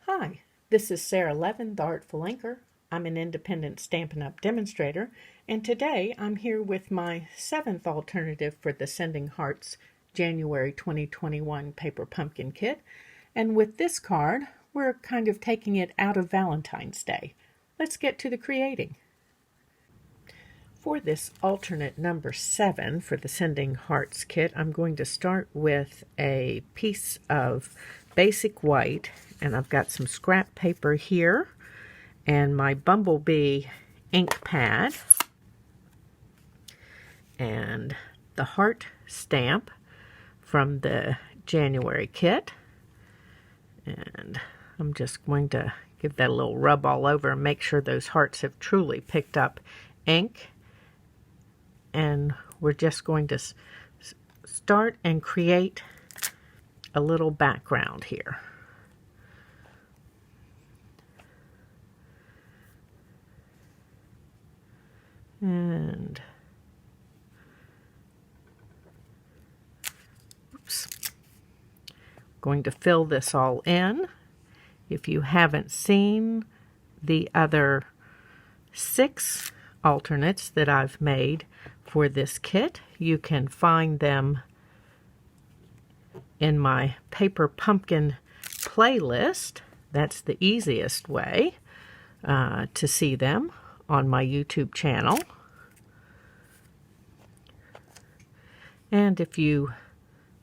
Hi, this is Sara Levin, the Artful Inker. I'm an independent Stampin' Up! Demonstrator, and today I'm here with my 7th alternative for the Sending Hearts January 2021 Paper Pumpkin Kit. And with this card, we're kind of taking it out of Valentine's Day. Let's get to the creating. For this alternate number 7 for the Sending Hearts kit, I'm going to start with a piece of basic white, and I've got some scrap paper here and my Bumblebee ink pad and the heart stamp from the January kit. And I'm just going to give that a little rub all over and make sure those hearts have truly picked up ink. And we're just going to start and create a little background here. And oops, going to fill this all in. If you haven't seen the other 6 alternates that I've made for this kit, you can find them in my Paper Pumpkin playlist. That's the easiest way to see them on my YouTube channel. And if you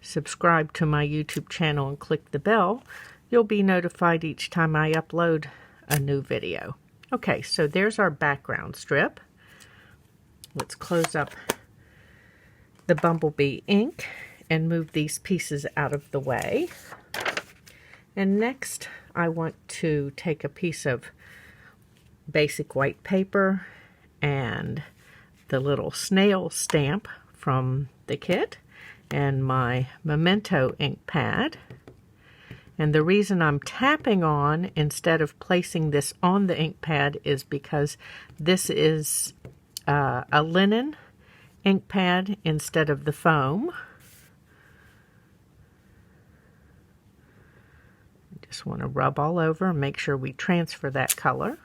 subscribe to my YouTube channel and click the bell, you'll be notified each time I upload a new video. Okay, so there's our background strip. Let's close up the Bumblebee ink and move these pieces out of the way. And next, I want to take a piece of basic white paper and the little snail stamp from the kit and my Memento ink pad. And the reason I'm tapping on instead of placing this on the ink pad is because this is a linen ink pad instead of the foam. Just want to rub all over and make sure we transfer that color.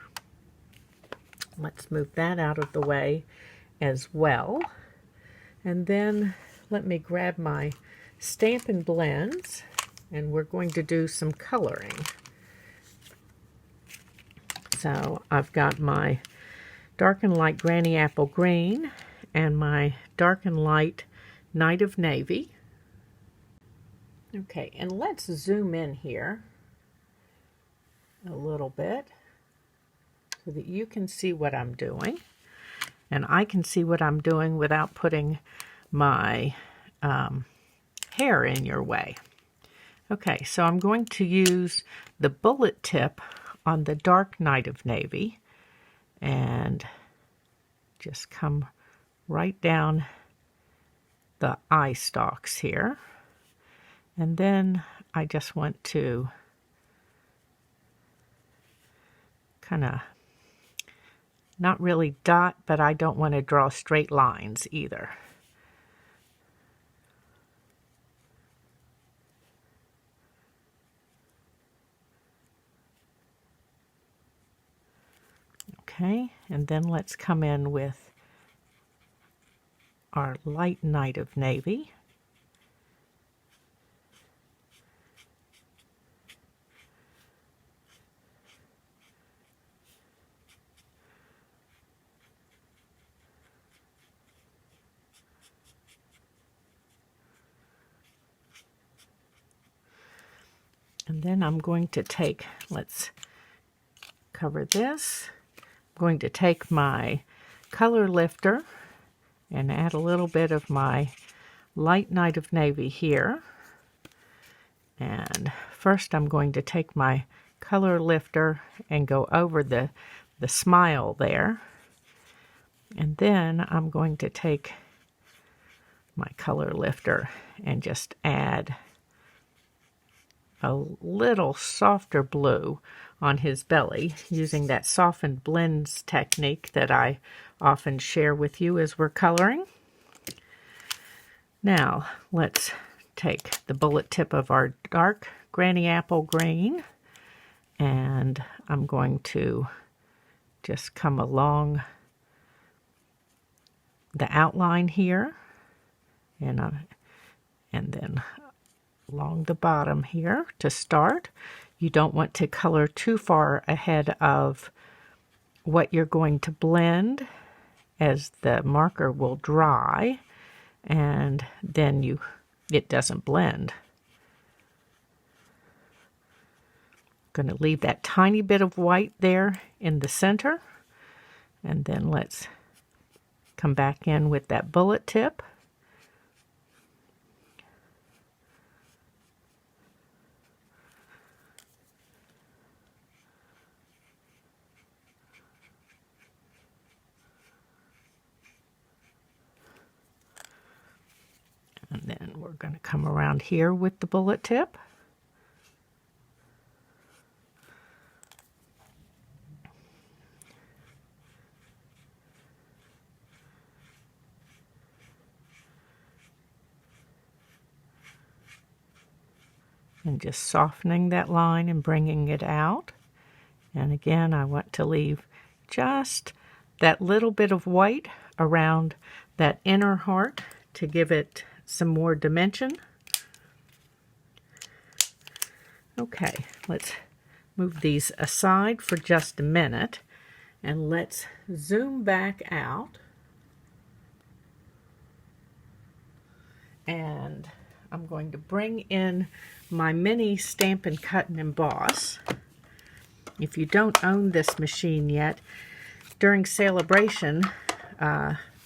Let's move that out of the way as well. And then let me grab my Stampin' Blends, and we're going to do some coloring. So I've got my Dark and Light Granny Apple Green and my Dark and Light Night of Navy. Okay, and let's zoom in here a little bit so that you can see what I'm doing. And I can see what I'm doing without putting my hair in your way. Okay, so I'm going to use the bullet tip on the Dark Night of Navy and just come right down the eye stalks here. And then I just want to kind of not really dot, but I don't want to draw straight lines either. Okay, and then let's come in with our Light Night of Navy. And then I'm going to take, let's cover this. I'm going to take my color lifter and add a little bit of my Light Night of Navy here. And first I'm going to take my color lifter and go over the smile there. And then I'm going to take my color lifter and just add a little softer blue on his belly using that softened blends technique that I often share with you as we're coloring. Now let's take the bullet tip of our dark Granny Apple Green And I'm going to just come along the outline here, and then along the bottom here to start. You don't want to color too far ahead of what you're going to blend, as the marker will dry and then it doesn't blend. Going to leave that tiny bit of white there in the center, and then let's come back in with that bullet tip. And then we're going to come around here with the bullet tip. And just softening that line and bringing it out. And again, I want to leave just that little bit of white around that inner heart to give it some more dimension. Okay, let's move these aside for just a minute, and let's zoom back out. And I'm going to bring in my mini Stampin' Cut and Emboss. If you don't own this machine yet, during Celebration,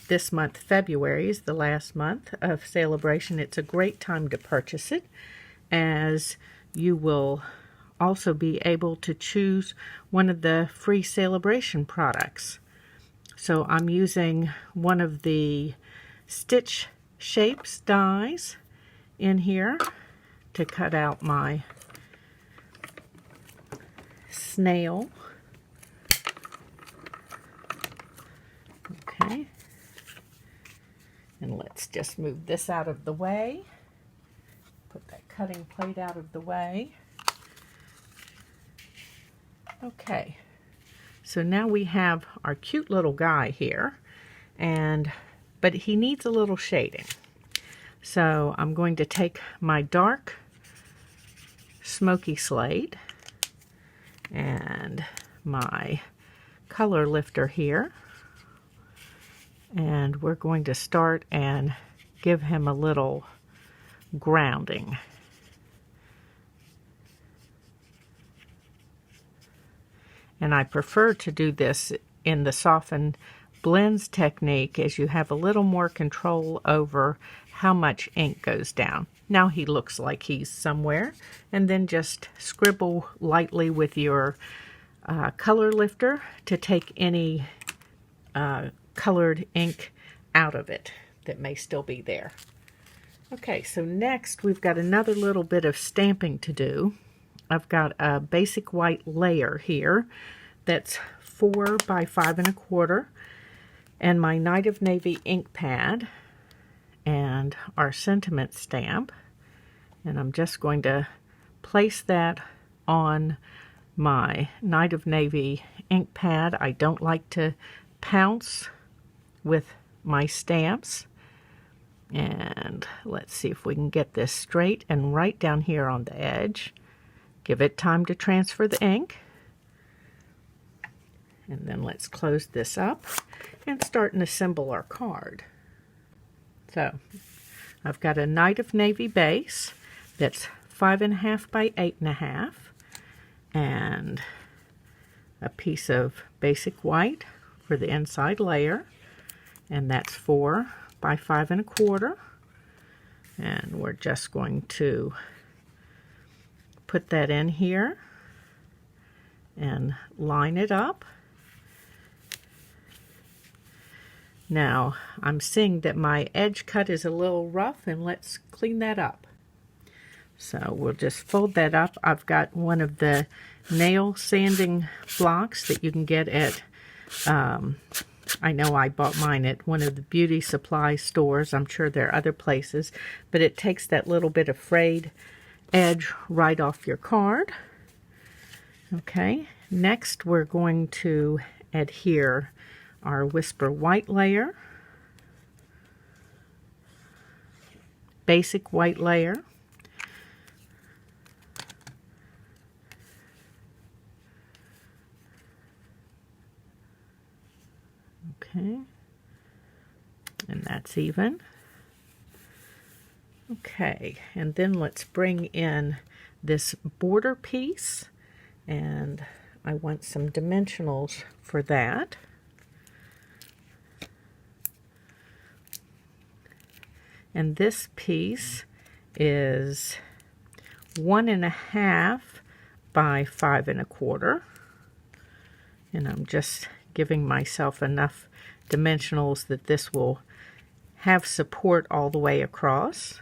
this month, February, is the last month of Celebration. It's a great time to purchase it, as you will also be able to choose one of the free Celebration products. So I'm using one of the Stitch Shapes dies in here to cut out my snail. Okay. And let's just move this out of the way. Put that cutting plate out of the way. Okay. So now we have our cute little guy here, but he needs a little shading. So I'm going to take my dark smoky slate and my color lifter here, and we're going to start and give him a little grounding. And I prefer to do this in the soften blends technique, as you have a little more control over how much ink goes down. Now he looks like he's somewhere, and then just scribble lightly with your color lifter to take any colored ink out of it that may still be there. Okay, so next we've got another little bit of stamping to do. I've got a basic white layer here that's 4 by 5 1/4, and my Night of Navy ink pad and our sentiment stamp, and I'm just going to place that on my Night of Navy ink pad. I don't like to pounce with my stamps, and let's see if we can get this straight and right down here on the edge. Give it time to transfer the ink, and then let's close this up and start and assemble our card. So I've got a Night of Navy base that's 5 1/2 by 8 1/2, and a piece of basic white for the inside layer, and that's 4 by 5 1/4, and we're just going to put that in here and line it up. Now I'm seeing that my edge cut is a little rough, and let's clean that up. So we'll just fold that up. I've got one of the nail sanding blocks that you can get at, I know I bought mine at one of the beauty supply stores. I'm sure there are other places, but it takes that little bit of frayed edge right off your card. Okay, next we're going to adhere our Whisper white layer, basic white layer, okay, and that's even. Okay, and then let's bring in this border piece, and I want some dimensionals for that. And this piece is 1.5 by 5 1/4. And I'm just giving myself enough dimensionals that this will have support all the way across.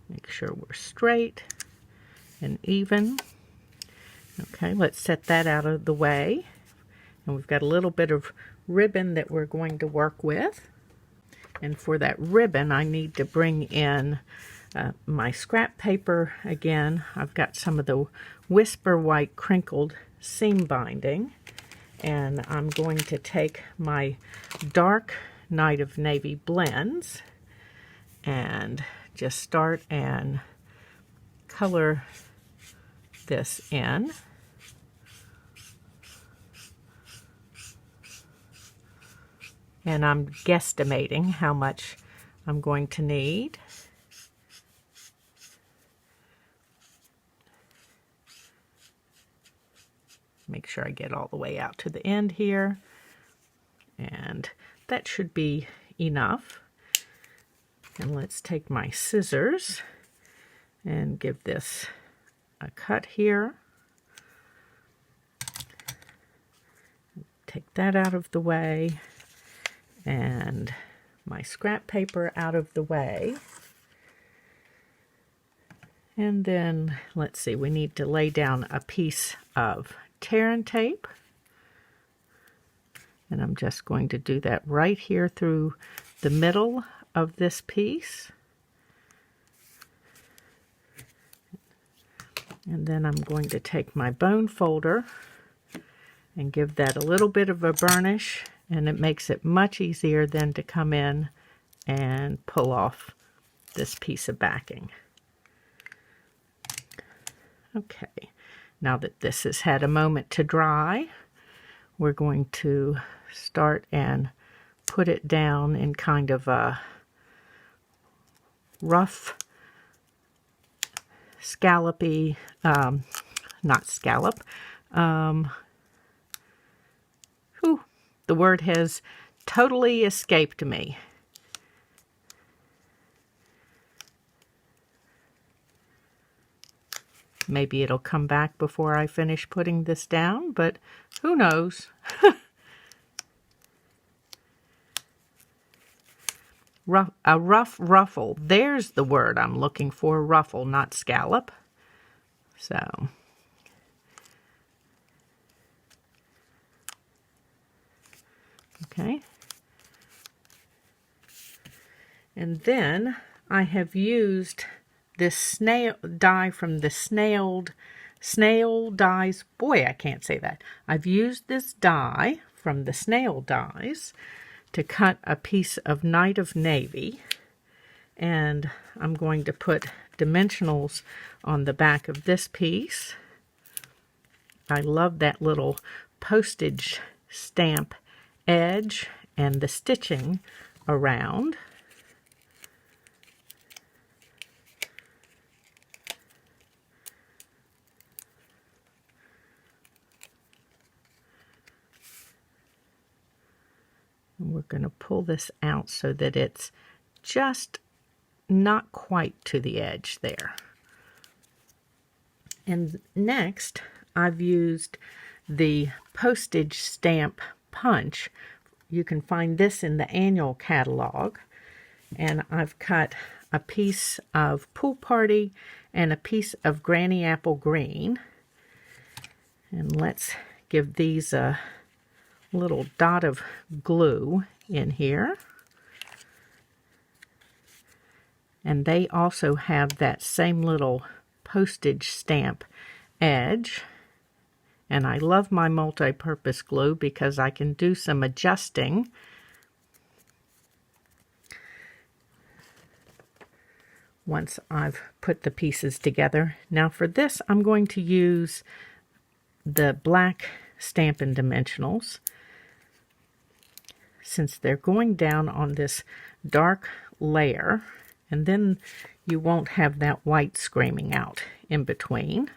Make sure we're straight and even. Okay, let's set that out of the way. And we've got a little bit of ribbon that we're going to work with. And for that ribbon, I need to bring in my scrap paper again. I've got some of the Whisper White crinkled seam binding. And I'm going to take my dark Night of Navy blends and just start and color this in. And I'm guesstimating how much I'm going to need. Make sure I get all the way out to the end here. And that should be enough. And let's take my scissors and give this a cut here. Take that out of the way and my scrap paper out of the way. And then let's see, we need to lay down a piece of tear and tape. And I'm just going to do that right here through the middle of this piece. And then I'm going to take my bone folder and give that a little bit of a burnish, and it makes it much easier then to come in and pull off this piece of backing. Okay, now that this has had a moment to dry, we're going to start and put it down in kind of a rough, scallopy, not scallop, the word has totally escaped me. Maybe it'll come back before I finish putting this down, but who knows? A rough ruffle. There's the word I'm looking for, ruffle, not scallop. So, okay. And then I have used this snail die from the snail dies. Boy, I can't say that. I've used this die from the snail dies to cut a piece of Night of Navy, and I'm going to put dimensionals on the back of this piece. I love that little postage stamp edge and the stitching around. And we're going to pull this out so that it's just not quite to the edge there. And next, I've used the postage stamp punch. You can find this in the annual catalog. And I've cut a piece of Pool Party and a piece of Granny Apple Green. And let's give these a little dot of glue in here. And they also have that same little postage stamp edge. And I love my multi-purpose glue because I can do some adjusting. Once I've put the pieces together. Now for this, I'm going to use the black Stampin' Dimensionals. Since they're going down on this dark layer, and then you won't have that white screaming out in between.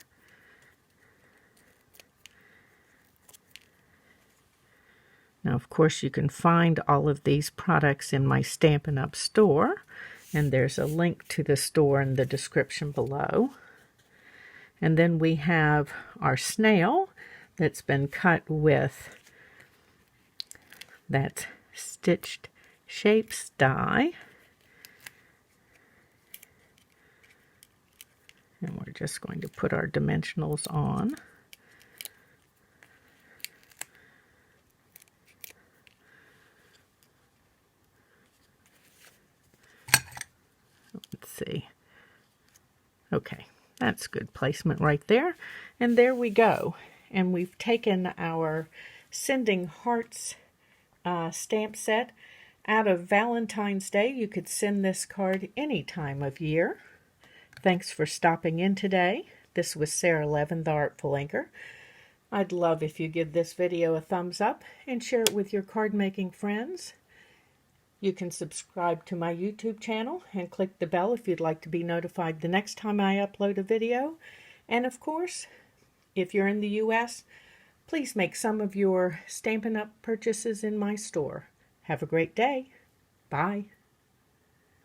Now, of course, you can find all of these products in my Stampin' Up! Store, and there's a link to the store in the description below. And then we have our snail that's been cut with that Stitched Shapes die. And we're just going to put our dimensionals on. Let's see. Okay, that's good placement right there. And there we go. And we've taken our Sending Hearts stamp set out of Valentine's Day. You could send this card any time of year. Thanks for stopping in today. This was Sara Levin, the Artful Inker. I'd love if you give this video a thumbs up and share it with your card making friends. You can subscribe to my YouTube channel and click the bell if you'd like to be notified the next time I upload a video. And of course, if you're in the U.S., please make some of your Stampin' Up! Purchases in my store. Have a great day. Bye.